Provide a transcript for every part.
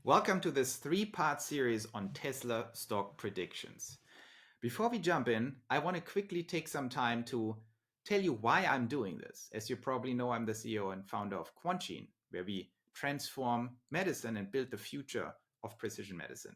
Welcome to this three-part series on Tesla stock predictions. Before we jump in, I want to quickly take some time to tell you why I'm doing this. As you probably know, I'm the CEO and founder of Quantgene, where we transform medicine and build the future of precision medicine.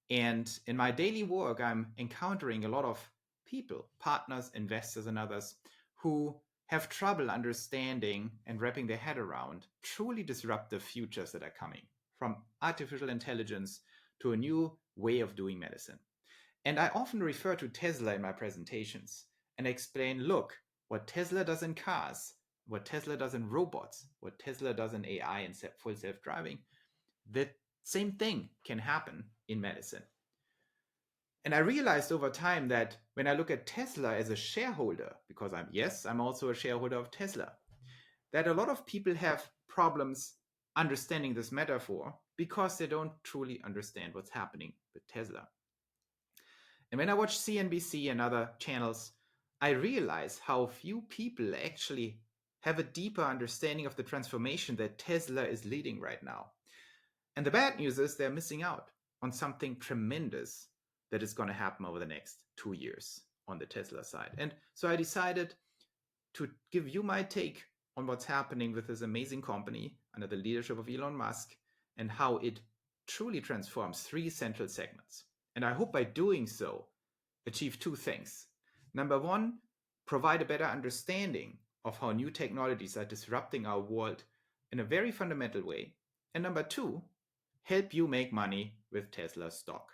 And in my daily work, I'm encountering a lot of people, partners, investors, and others who have trouble understanding and wrapping their head around truly disruptive futures that are coming, from artificial intelligence to a new way of doing medicine. And I often refer to Tesla in my presentations and explain, look, what Tesla does in cars, what Tesla does in robots, what Tesla does in AI and full self-driving, the same thing can happen in medicine. And I realized over time that when I look at Tesla as a shareholder, because I'm also a shareholder of Tesla, that a lot of people have problems understanding this metaphor because they don't truly understand what's happening with Tesla. And when I watch CNBC and other channels, I realize how few people actually have a deeper understanding of the transformation that Tesla is leading right now. And the bad news is they're missing out on something tremendous that is going to happen over the next 2 years on the Tesla side. And so I decided to give you my take on what's happening with this amazing company under the leadership of Elon Musk and how it truly transforms three central segments. And I hope by doing so, achieve two things. Number one, provide a better understanding of how new technologies are disrupting our world in a very fundamental way. And number two, help you make money with Tesla stock,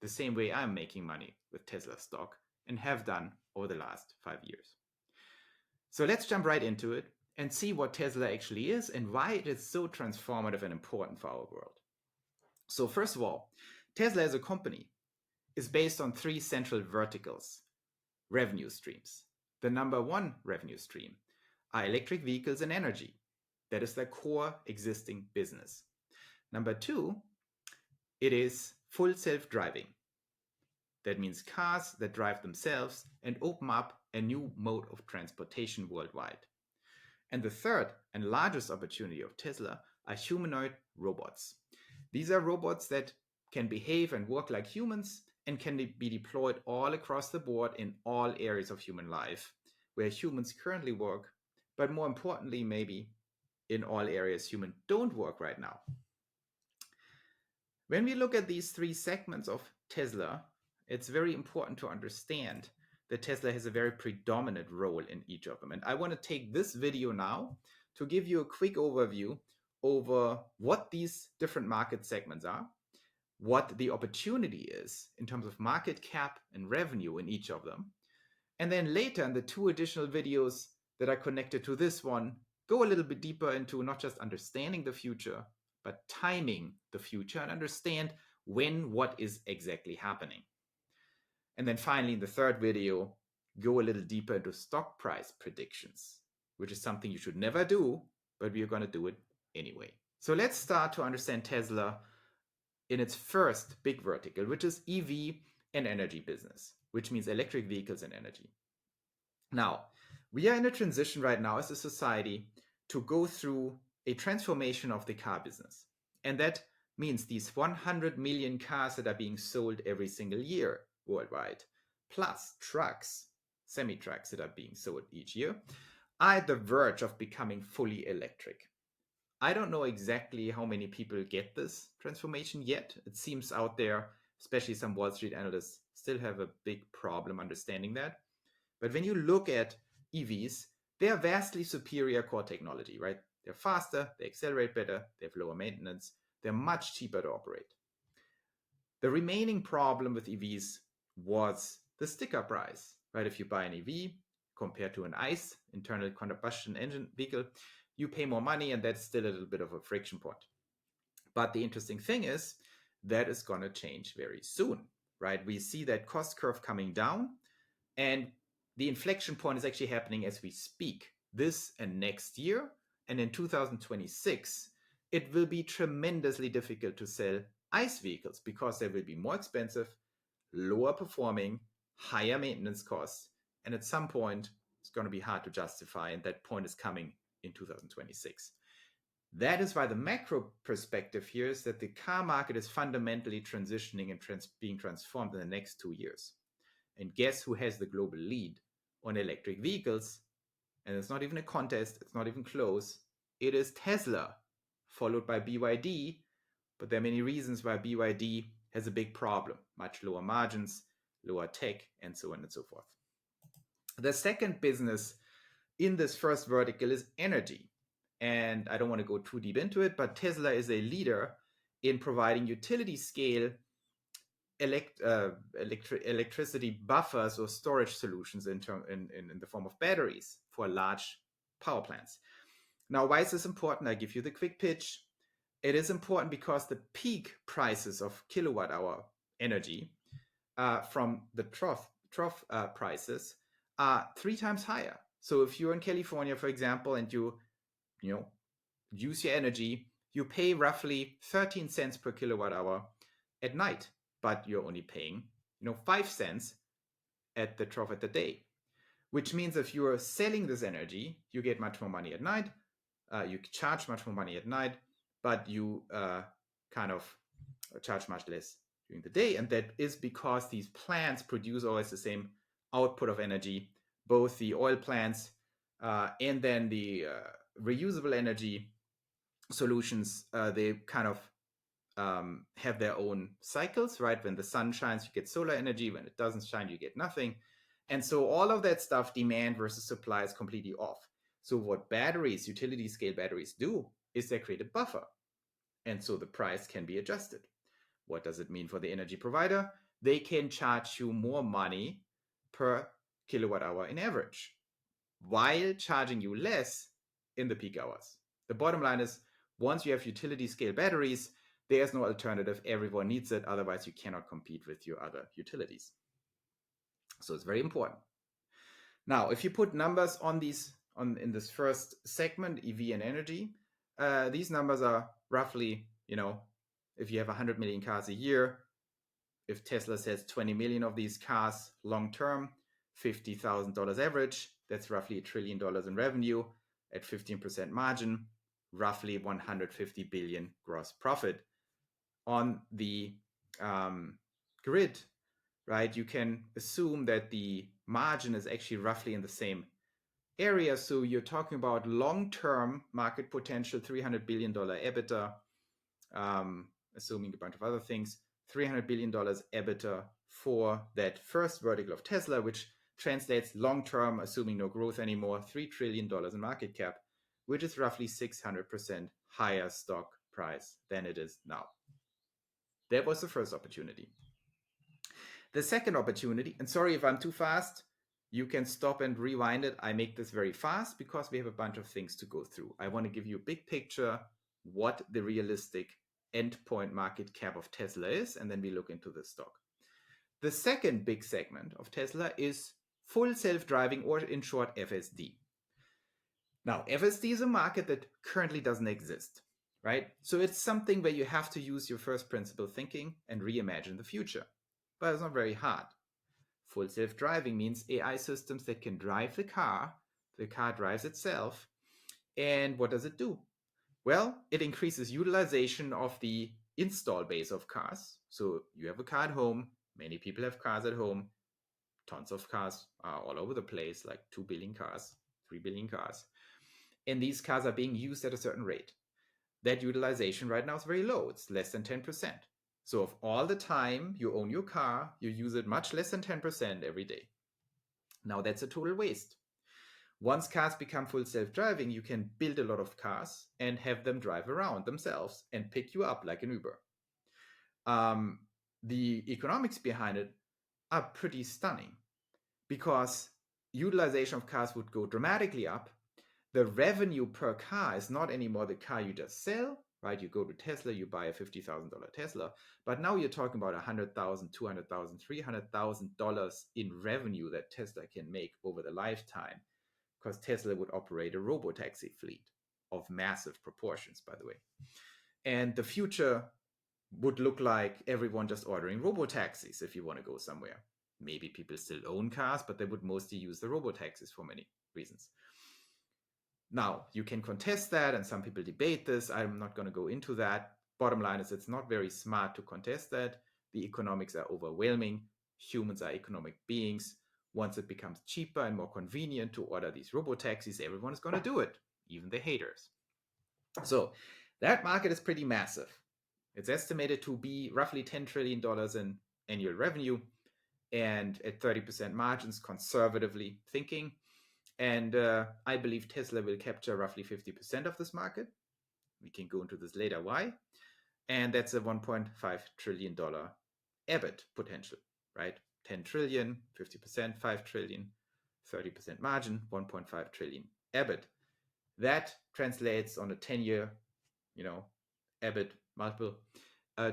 the same way I'm making money with Tesla stock and have done over the last 5 years. So let's jump right into it and see what Tesla actually is and why it is so transformative and important for our world. So first of all, Tesla as a company is based on three central verticals, revenue streams. The number one revenue stream are electric vehicles and energy. That is their core existing business. Number two, it is full self-driving. That means cars that drive themselves and open up a new mode of transportation worldwide. And the third and largest opportunity of Tesla are humanoid robots. These are robots that can behave and work like humans and can be deployed all across the board in all areas of human life, where humans currently work, but more importantly, maybe in all areas humans don't work right now. When we look at these three segments of Tesla, it's very important to understand that Tesla has a very predominant role in each of them. And I want to take this video now to give you a quick overview over what these different market segments are, what the opportunity is in terms of market cap and revenue in each of them. And then later in the two additional videos that are connected to this one, go a little bit deeper into not just understanding the future, but timing the future and understand when what is exactly happening. And then finally, in the third video, go a little deeper into stock price predictions, which is something you should never do, but we are going to do it anyway. So let's start to understand Tesla in its first big vertical, which is EV and energy business, which means electric vehicles and energy. Now, we are in a transition right now as a society to go through a transformation of the car business. And that means these 100 million cars that are being sold every single year worldwide, plus trucks, semi-trucks that are being sold each year, are at the verge of becoming fully electric. I don't know exactly how many people get this transformation yet. It seems out there, especially some Wall Street analysts, still have a big problem understanding that. But when you look at EVs, they are vastly superior core technology, right? They're faster, they accelerate better, they have lower maintenance, they're much cheaper to operate. The remaining problem with EVs was the sticker price, right? If you buy an EV compared to an ICE, internal combustion engine vehicle, you pay more money, and that's still a little bit of a friction point. But the interesting thing is that is going to change very soon, right? We see that cost curve coming down, and the inflection point is actually happening as we speak, this and next year. And in 2026, it will be tremendously difficult to sell ICE vehicles because they will be more expensive, lower performing, higher maintenance costs. And at some point, it's going to be hard to justify. And that point is coming in 2026. That is why the macro perspective here is that the car market is fundamentally transitioning and being transformed in the next 2 years. And guess who has the global lead on electric vehicles? And it's not even a contest, it's not even close. It is Tesla, followed by BYD. But there are many reasons why BYD has a big problem: much lower margins, lower tech, and so on and so forth. The second business in this first vertical is energy. And I don't want to go too deep into it, but Tesla is a leader in providing utility scale electricity buffers or storage solutions in the form of batteries for large power plants. Now, why is this important? I give you the quick pitch. It is important because the peak prices of kilowatt hour energy from the trough prices are 3 times higher. So if you're in California, for example, and you use your energy, you pay roughly 13 cents per kilowatt hour at night, but you're only paying 5 cents at the trough at the day, which means if you are selling this energy, you get much more money at night. You charge much more money at night, but you kind of charge much less during the day. And that is because these plants produce always the same output of energy, both the oil plants and then the reusable energy solutions. They kind of have their own cycles, right? When the sun shines, you get solar energy. When it doesn't shine, you get nothing. And so all of that stuff, demand versus supply, is completely off. So what batteries, utility scale batteries, do is they create a buffer. And so the price can be adjusted. What does it mean for the energy provider? They can charge you more money per kilowatt hour in average, while charging you less in the peak hours. The bottom line is, once you have utility scale batteries, there's no alternative. Everyone needs it. Otherwise, you cannot compete with your other utilities. So it's very important. Now, if you put numbers on these in this first segment, EV and energy, these numbers are roughly, if you have 100 million cars a year, if Tesla sells 20 million of these cars long term, $50,000 average, that's roughly $1 trillion in revenue at 15% margin, roughly 150 billion gross profit. On the grid, right, you can assume that the margin is actually roughly in the same area. So you're talking about long-term market potential, $300 billion EBITDA, assuming a bunch of other things, $300 billion EBITDA for that first vertical of Tesla, which translates long-term, assuming no growth anymore, $3 trillion in market cap, which is roughly 600% higher stock price than it is now. That was the first opportunity. The second opportunity, and sorry if I'm too fast, you can stop and rewind it. I make this very fast because we have a bunch of things to go through. I want to give you a big picture, what the realistic endpoint market cap of Tesla is, and then we look into the stock. The second big segment of Tesla is full self-driving, or in short, FSD. Now, FSD is a market that currently doesn't exist, right? So it's something where you have to use your first principle thinking and reimagine the future. But it's not very hard. Full self-driving means AI systems that can drive the car drives itself. And what does it do? Well, it increases utilization of the install base of cars. So you have a car at home, many people have cars at home, tons of cars are all over the place, like 2 billion cars, 3 billion cars. And these cars are being used at a certain rate. That utilization right now is very low. It's less than 10%. So of all the time you own your car, you use it much less than 10% every day. Now that's a total waste. Once cars become full self-driving, you can build a lot of cars and have them drive around themselves and pick you up like an Uber. The economics behind it are pretty stunning because utilization of cars would go dramatically up. The revenue per car is not anymore the car you just sell, right? You go to Tesla, you buy a $50,000 Tesla, but now you're talking about $100,000, $200,000, $300,000 in revenue that Tesla can make over the lifetime, because Tesla would operate a robotaxi fleet of massive proportions, by the way. And the future would look like everyone just ordering robotaxis if you want to go somewhere. Maybe people still own cars, but they would mostly use the robotaxis for many reasons. Now, you can contest that, and some people debate this. I'm not going to go into that. Bottom line is it's not very smart to contest that. The economics are overwhelming. Humans are economic beings. Once it becomes cheaper and more convenient to order these robo-taxis, everyone is going to do it, even the haters. So that market is pretty massive. It's estimated to be roughly $10 trillion in annual revenue and at 30% margins, conservatively thinking. And I believe Tesla will capture roughly 50% of this market. We can go into this later why. And that's a $1.5 trillion EBIT potential, right? 10 trillion, 50%, 5 trillion, 30% margin, 1.5 trillion EBIT. That translates on a 10-year, EBIT multiple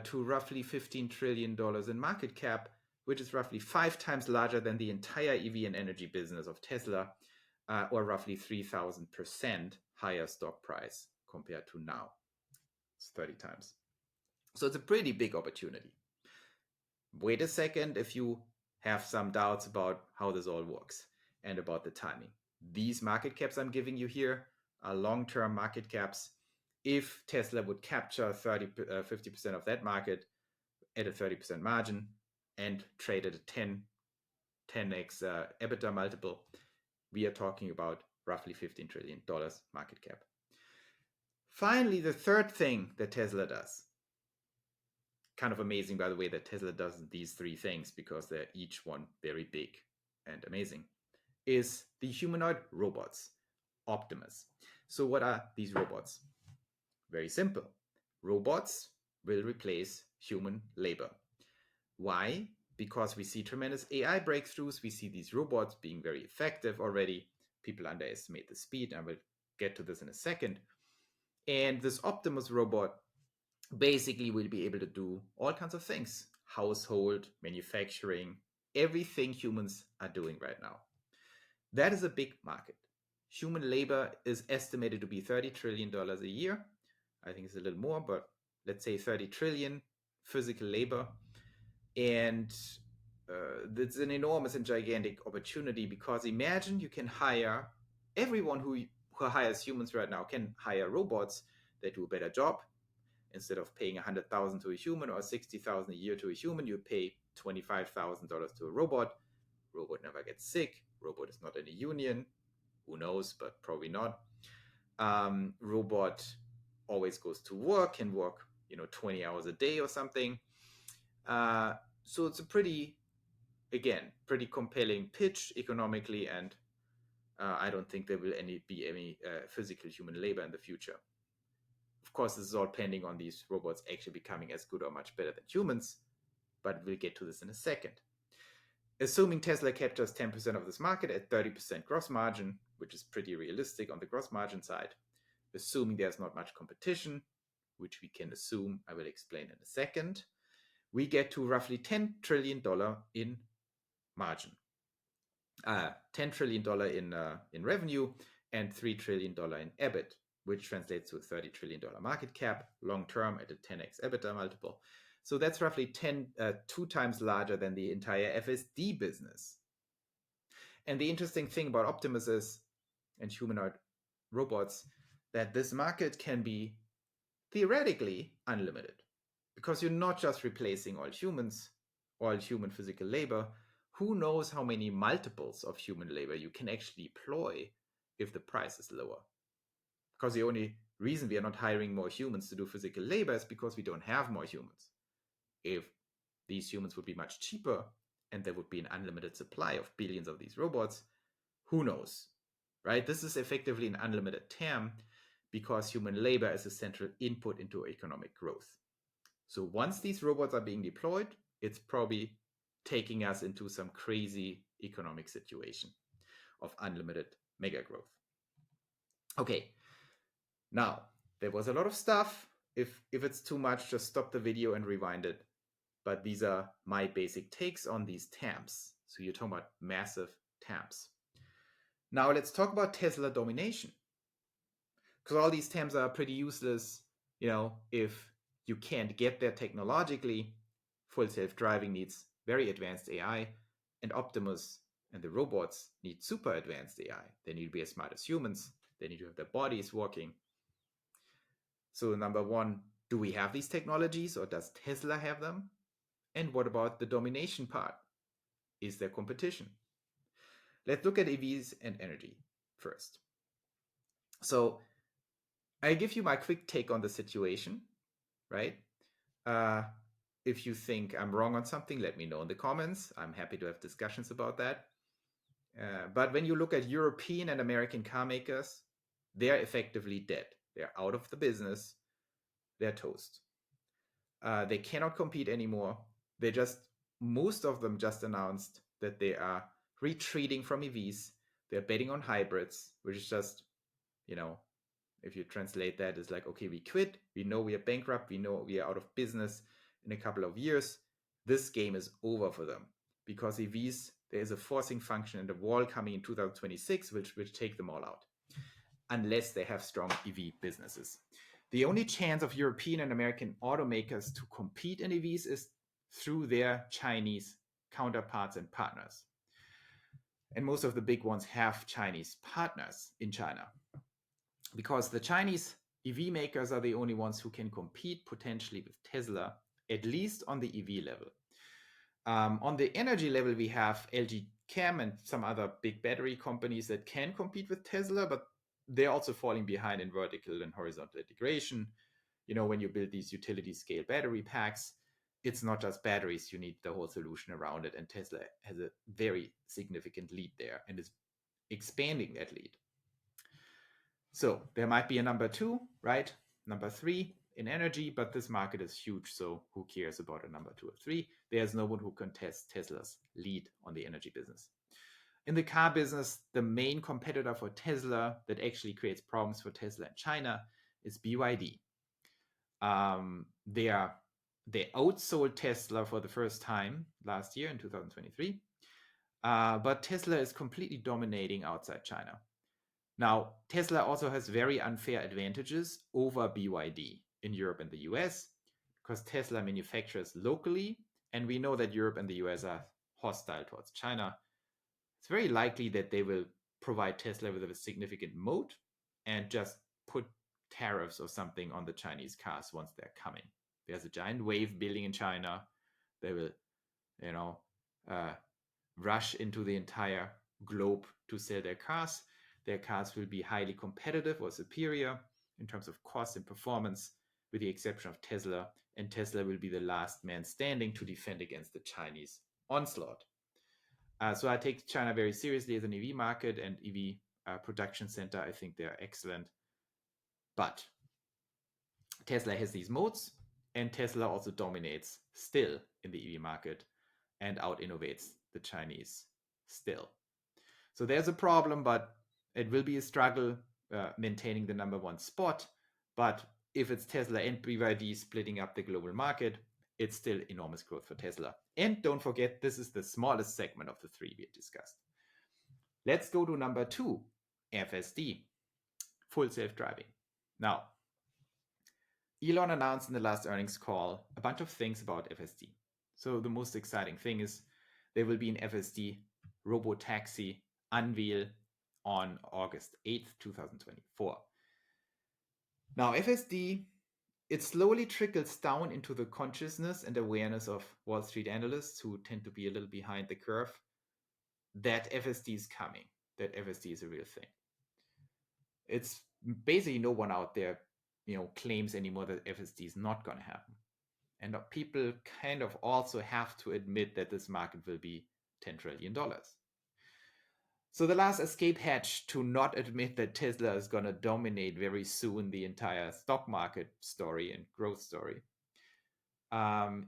to roughly $15 trillion in market cap, which is roughly 5 times larger than the entire EV and energy business of Tesla, or roughly 3,000% higher stock price compared to now. It's 30 times. So it's a pretty big opportunity. Wait a second if you have some doubts about how this all works and about the timing. These market caps I'm giving you here are long-term market caps. If Tesla would capture 50% of that market at a 30% margin and trade at a 10x EBITDA multiple, we are talking about roughly $15 trillion market cap. Finally, the third thing that Tesla does, kind of amazing, by the way, that Tesla does these three things because they're each one very big and amazing, is the humanoid robots, Optimus. So what are these robots? Very simple. Robots will replace human labor. Why? Because we see tremendous AI breakthroughs. We see these robots being very effective already. People underestimate the speed. I will get to this in a second. And this Optimus robot basically will be able to do all kinds of things. Household, manufacturing, everything humans are doing right now. That is a big market. Human labor is estimated to be $30 trillion a year. I think it's a little more, but let's say 30 trillion physical labor. And it's an enormous and gigantic opportunity, because imagine you can hire everyone who hires humans right now can hire robots that do a better job. Instead of paying $100,000 to a human or $60,000 a year to a human, you pay $25,000 to a robot. Robot never gets sick. Robot is not in a union. Who knows, but probably not. Robot always goes to work, can work 20 hours a day or something. So it's a pretty compelling pitch economically, and I don't think there will be any physical human labor in the future. Of course, this is all pending on these robots actually becoming as good or much better than humans, but we'll get to this in a second. Assuming Tesla captures 10% of this market at 30% gross margin, which is pretty realistic on the gross margin side, assuming there's not much competition, which we can assume, I will explain in a second, we get to roughly $10 trillion in margin. $10 trillion in revenue and $3 trillion in EBIT, which translates to a $30 trillion market cap, long-term at a 10x EBITDA multiple. So that's roughly 2 times larger than the entire FSD business. And the interesting thing about Optimus is, and humanoid robots, that this market can be theoretically unlimited, because you're not just replacing all humans, all human physical labor. Who knows how many multiples of human labor you can actually employ if the price is lower? Because the only reason we are not hiring more humans to do physical labor is because we don't have more humans. If these humans would be much cheaper and there would be an unlimited supply of billions of these robots, who knows, right? This is effectively an unlimited TAM, because human labor is a central input into economic growth. So once these robots are being deployed, it's probably taking us into some crazy economic situation of unlimited mega growth. Okay, now there was a lot of stuff. If it's too much, just stop the video and rewind it. But these are my basic takes on these TAMs. So you're talking about massive TAMs. Now let's talk about Tesla domination. Because all these TAMs are pretty useless, if you can't get there technologically. Full self-driving needs very advanced AI, and Optimus and the robots need super advanced AI. They need to be as smart as humans. They need to have their bodies working. So number one, do we have these technologies or does Tesla have them? And what about the domination part? Is there competition? Let's look at EVs and energy first. So I give you my quick take on the situation, right? Uh, if you think I'm wrong on something, let me know in the comments. I'm happy to have discussions about that. But when you look at European and American car makers, they're effectively dead. They're out of the business. They're toast. They cannot compete anymore. Most of them just announced that they are retreating from EVs. They're betting on hybrids, which is just, if you translate that, it's like, okay, we quit. We know we are bankrupt. We know we are out of business in a couple of years. This game is over for them because EVs, there is a forcing function in the wall coming in 2026, which will take them all out unless they have strong EV businesses. The only chance of European and American automakers to compete in EVs is through their Chinese counterparts and partners. And most of the big ones have Chinese partners in China because the Chinese EV makers are the only ones who can compete potentially with Tesla, at least on the EV level. On the energy level, we have LG Chem and some other big battery companies that can compete with Tesla, but they're also falling behind in vertical and horizontal integration. When you build these utility scale battery packs, it's not just batteries, you need the whole solution around it. And Tesla has a very significant lead there and is expanding that lead. So there might be a number two, right? Number three in energy, but this market is huge. So who cares about a number two or three? There's no one who contests Tesla's lead on the energy business. In the car business, the main competitor for Tesla that actually creates problems for Tesla in China is BYD. They outsold Tesla for the first time last year in 2023, but Tesla is completely dominating outside China. Now, Tesla also has very unfair advantages over BYD in Europe and the US because Tesla manufactures locally, and we know that Europe and the US are hostile towards China. It's very likely that they will provide Tesla with a significant moat and just put tariffs or something on the Chinese cars once they're coming. There's a giant wave building in China. They will, rush into the entire globe to sell their cars. Their cars will be highly competitive or superior in terms of cost and performance, with the exception of Tesla. And Tesla will be the last man standing to defend against the Chinese onslaught. So I take China very seriously as an EV market and EV production center. I think they're excellent. But Tesla has these moats, and Tesla also dominates still in the EV market and out-innovates the Chinese still. So there's a problem, but it will be a struggle maintaining the number one spot. But if it's Tesla and BYD splitting up the global market, it's still enormous growth for Tesla. And don't forget, this is the smallest segment of the three we discussed. Let's go to number two, FSD, full self-driving. Now, Elon announced in the last earnings call a bunch of things about FSD. So the most exciting thing is there will be an FSD robotaxi unveil on August 8th, 2024. Now, FSD, it slowly trickles down into the consciousness and awareness of Wall Street analysts who tend to be a little behind the curve that FSD is coming, that FSD is a real thing. It's basically no one out there, claims anymore that FSD is not going to happen. And people kind of also have to admit that this market will be $10 trillion. So the last escape hatch to not admit that Tesla is going to dominate very soon the entire stock market story and growth story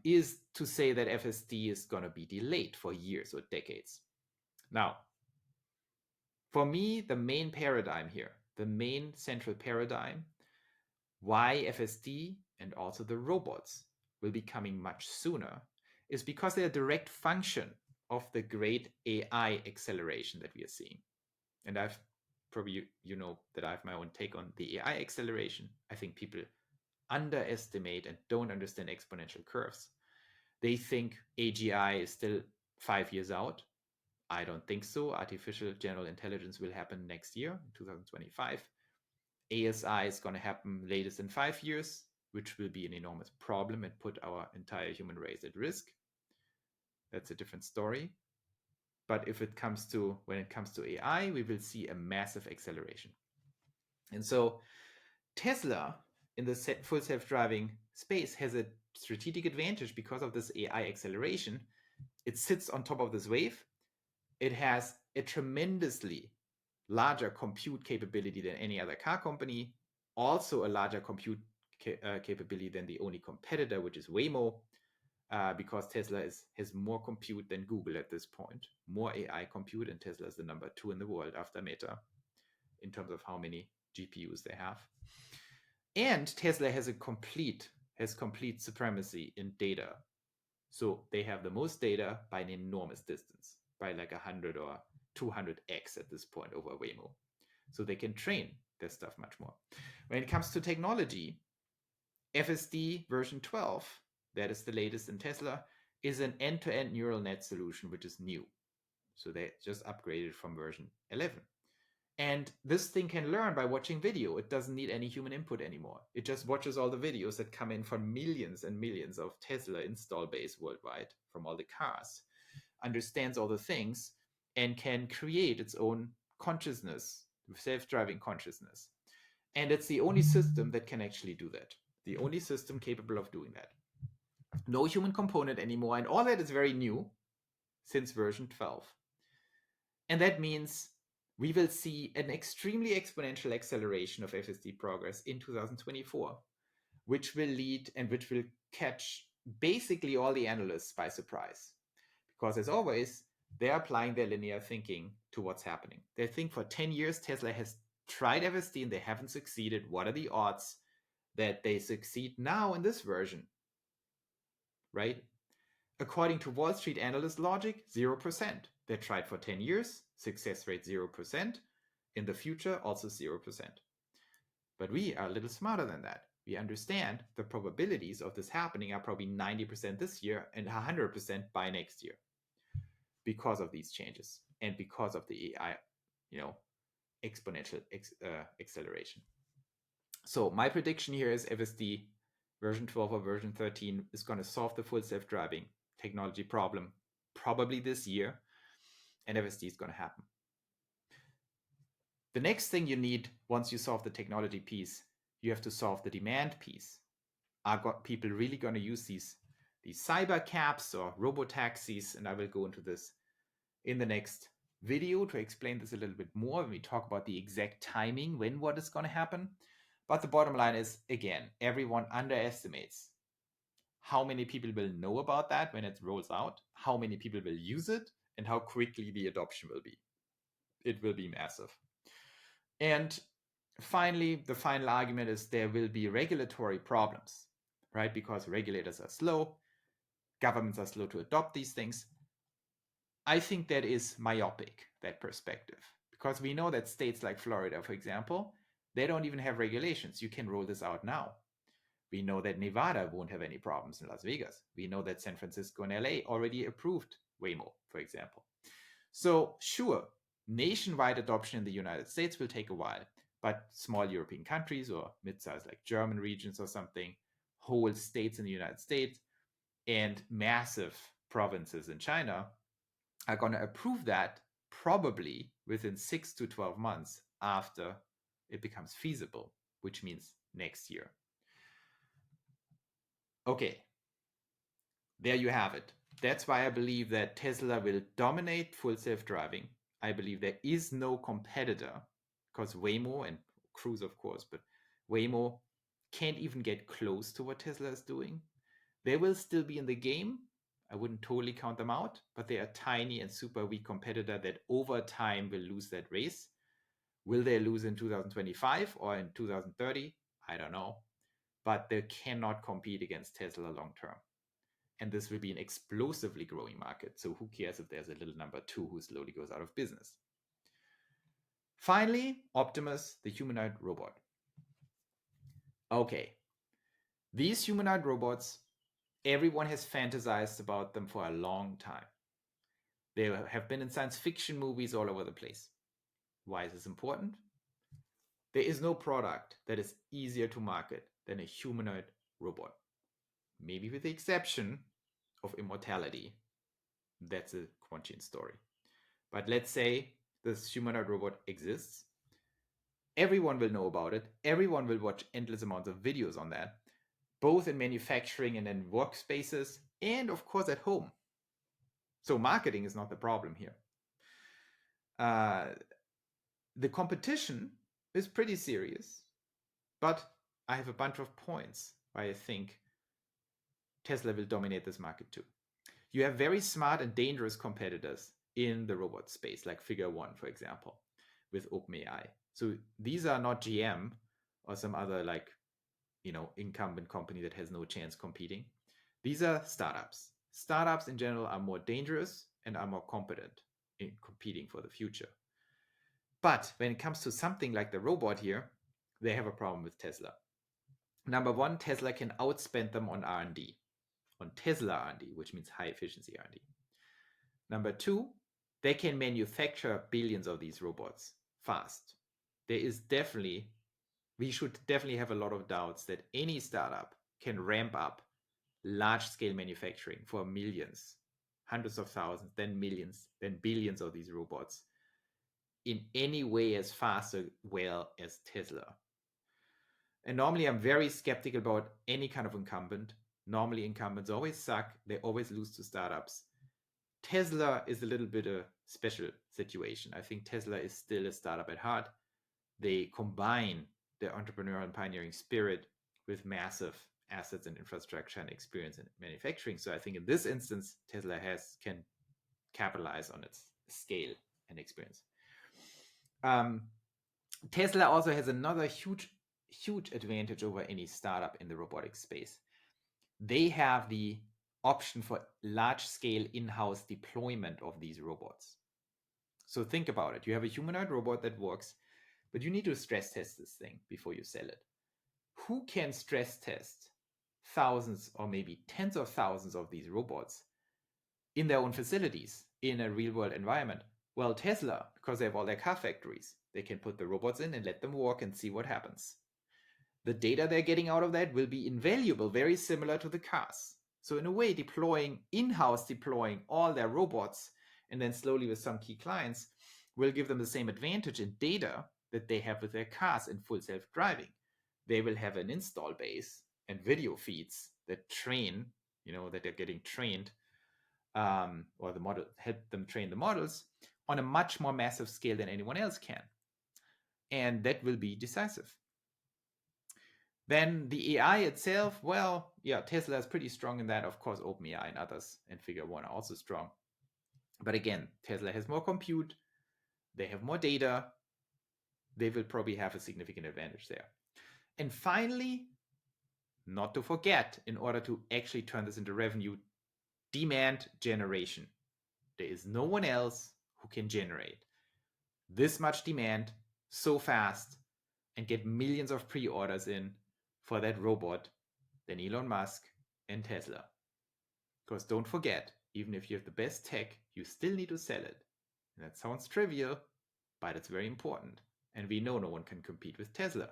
is to say that FSD is going to be delayed for years or decades. Now, for me, the main paradigm here, the main central paradigm, why FSD and also the robots will be coming much sooner is because they're a direct function of the great AI acceleration that we are seeing. And I've probably, that I have my own take on the AI acceleration. I think people underestimate and don't understand exponential curves. They think AGI is still 5 years out. I don't think so. Artificial general intelligence will happen next year, 2025. ASI is going to happen latest in 5 years, which will be an enormous problem and put our entire human race at risk. That's a different story. But when it comes to AI, we will see a massive acceleration. And so Tesla in the full self-driving space has a strategic advantage because of this AI acceleration. It sits on top of this wave. It has a tremendously larger compute capability than any other car company, also a larger compute capability than the only competitor, which is Waymo, because Tesla has more compute than Google at this point, more AI compute, and Tesla is the number 2 in the world after Meta in terms of how many GPUs they have. And Tesla has complete supremacy in data. So they have the most data by an enormous distance, by like 100 or 200x at this point over Waymo. So they can train their stuff much more. When it comes to technology, FSD version 12, that is the latest in Tesla, is an end-to-end neural net solution, which is new. So they just upgraded from version 11. And this thing can learn by watching video. It doesn't need any human input anymore. It just watches all the videos that come in from millions and millions of Tesla install base worldwide from all the cars, understands all the things, and can create its own consciousness, self-driving consciousness. And it's the only system that can actually do that. The only system capable of doing that. No human component anymore. And all that is very new since version 12. And that means we will see an extremely exponential acceleration of FSD progress in 2024, which will lead and which will catch basically all the analysts by surprise. Because as always, they're applying their linear thinking to what's happening. They think for 10 years, Tesla has tried FSD and they haven't succeeded. What are the odds that they succeed now in this version? Right? According to Wall Street analyst logic, 0%. They tried for 10 years, success rate 0%. In the future, also 0%. But we are a little smarter than that. We understand the probabilities of this happening are probably 90% this year and 100% by next year because of these changes and because of the AI, exponential acceleration. So my prediction here is FSD version 12 or version 13 is going to solve the full self-driving technology problem probably this year, and FSD is going to happen. The next thing you need once you solve the technology piece, you have to solve the demand piece. Are people really going to use these cyber cabs or robotaxis? And I will go into this in the next video to explain this a little bit more when we talk about the exact timing when what is going to happen. But the bottom line is, again, everyone underestimates how many people will know about that when it rolls out, how many people will use it, and how quickly the adoption will be. It will be massive. And finally, the final argument is there will be regulatory problems, right? Because regulators are slow, governments are slow to adopt these things. I think that is myopic, that perspective, because we know that states like Florida, for example, they don't even have regulations. You can roll this out now. We know that Nevada won't have any problems in Las Vegas. We know that San Francisco and LA already approved Waymo, for example. So sure, nationwide adoption in the United States will take a while, but small European countries or mid-sized like German regions or something, whole states in the United States, and massive provinces in China are going to approve that probably within 6 to 12 months after it becomes feasible, which means next year. Okay, there you have it. That's why I believe that Tesla will dominate full self-driving. I believe there is no competitor, because Waymo and Cruise, of course, but Waymo can't even get close to what Tesla is doing. They will still be in the game. I wouldn't totally count them out, but they are a tiny and super weak competitor that over time will lose that race. Will they lose in 2025 or in 2030? I don't know. But they cannot compete against Tesla long term. And this will be an explosively growing market. So who cares if there's a little number 2 who slowly goes out of business? Finally, Optimus, the humanoid robot. Okay, these humanoid robots, everyone has fantasized about them for a long time. They have been in science fiction movies all over the place. Why is this important? There is no product that is easier to market than a humanoid robot. Maybe with the exception of immortality. That's a Quantian story. But let's say this humanoid robot exists. Everyone will know about it. Everyone will watch endless amounts of videos on that, both in manufacturing and in workspaces, and of course at home. So marketing is not the problem here. The competition is pretty serious, but I have a bunch of points why I think Tesla will dominate this market too. You have very smart and dangerous competitors in the robot space, like Figure One, for example, with OpenAI. So these are not GM or some other incumbent company that has no chance competing. These are startups. Startups in general are more dangerous and are more competent in competing for the future. But when it comes to something like the robot here, they have a problem with Tesla. Number one, Tesla can outspend them on R&D, on Tesla R&D, which means high efficiency R&D. Number two, they can manufacture billions of these robots fast. We should definitely have a lot of doubts that any startup can ramp up large-scale manufacturing for millions, hundreds of thousands, then millions, then billions of these robots in any way as fast or well as Tesla. And normally I'm very skeptical about any kind of incumbent. Normally incumbents always suck. They always lose to startups. Tesla is a little bit a special situation. I think Tesla is still a startup at heart. They combine the entrepreneurial and pioneering spirit with massive assets and infrastructure and experience in manufacturing. So I think in this instance, Tesla can capitalize on its scale and experience. Tesla also has another huge advantage over any startup in the robotics space. They have the option for large-scale in-house deployment of these robots. So think about it. You have a humanoid robot that works, but you need to stress test this thing before you sell it. Who can stress test thousands or maybe tens of thousands of these robots in their own facilities in a real-world environment? Well, Tesla, because they have all their car factories. They can put the robots in and let them work and see what happens. The data they're getting out of that will be invaluable, very similar to the cars. So in a way, in-house deploying all their robots and then slowly with some key clients will give them the same advantage in data that they have with their cars in full self-driving. They will have an install base and video feeds that train, that they're getting trained, or the model help them train the models on a much more massive scale than anyone else can. And that will be decisive. Then the AI itself, well, yeah, Tesla is pretty strong in that. Of course, OpenAI and others and Figure One are also strong. But again, Tesla has more compute. They have more data. They will probably have a significant advantage there. And finally, not to forget, in order to actually turn this into revenue, demand generation. There is no one else who can generate this much demand so fast and get millions of pre-orders in for that robot than Elon Musk and Tesla. Because don't forget, even if you have the best tech, you still need to sell it. And that sounds trivial, but it's very important. And we know no one can compete with Tesla.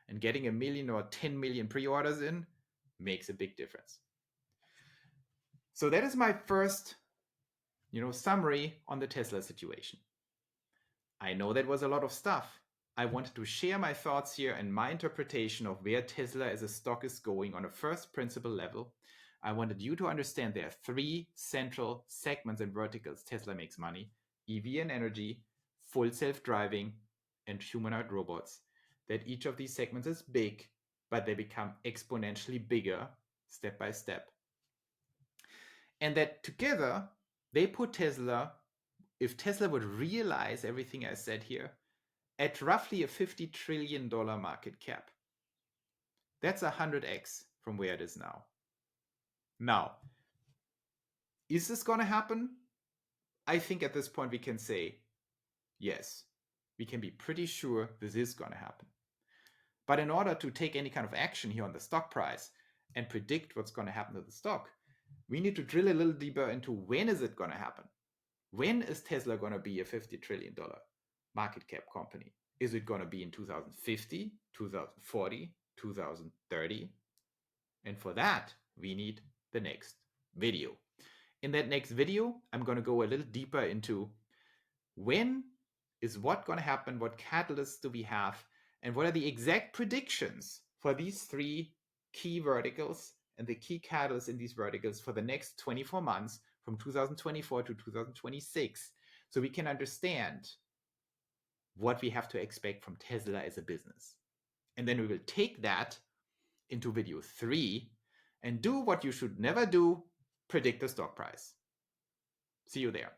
And getting 1 million or 10 million pre-orders in makes a big difference. So that is my first, summary on the Tesla situation. I know that was a lot of stuff. I wanted to share my thoughts here and my interpretation of where Tesla as a stock is going on a first principle level. I wanted you to understand there are 3 central segments and verticals Tesla makes money: EV and energy, full self-driving, and humanoid robots. That each of these segments is big, but they become exponentially bigger step by step. And that together, they put Tesla, if Tesla would realize everything I said here, at roughly a $50 trillion market cap. That's 100x from where it is now. Now, is this going to happen? I think at this point we can say, yes, we can be pretty sure this is going to happen. But in order to take any kind of action here on the stock price and predict what's going to happen to the stock, we need to drill a little deeper into when is it going to happen? When is Tesla going to be a $50 trillion market cap company? Is it going to be in 2050, 2040, 2030? And for that, we need the next video. In that next video, I'm going to go a little deeper into when is what going to happen, what catalysts do we have, and what are the exact predictions for these three key verticals and the key catalysts in these verticals for the next 24 months from 2024 to 2026, so we can understand what we have to expect from Tesla as a business. And then we will take that into video 3 and do what you should never do, predict the stock price. See you there.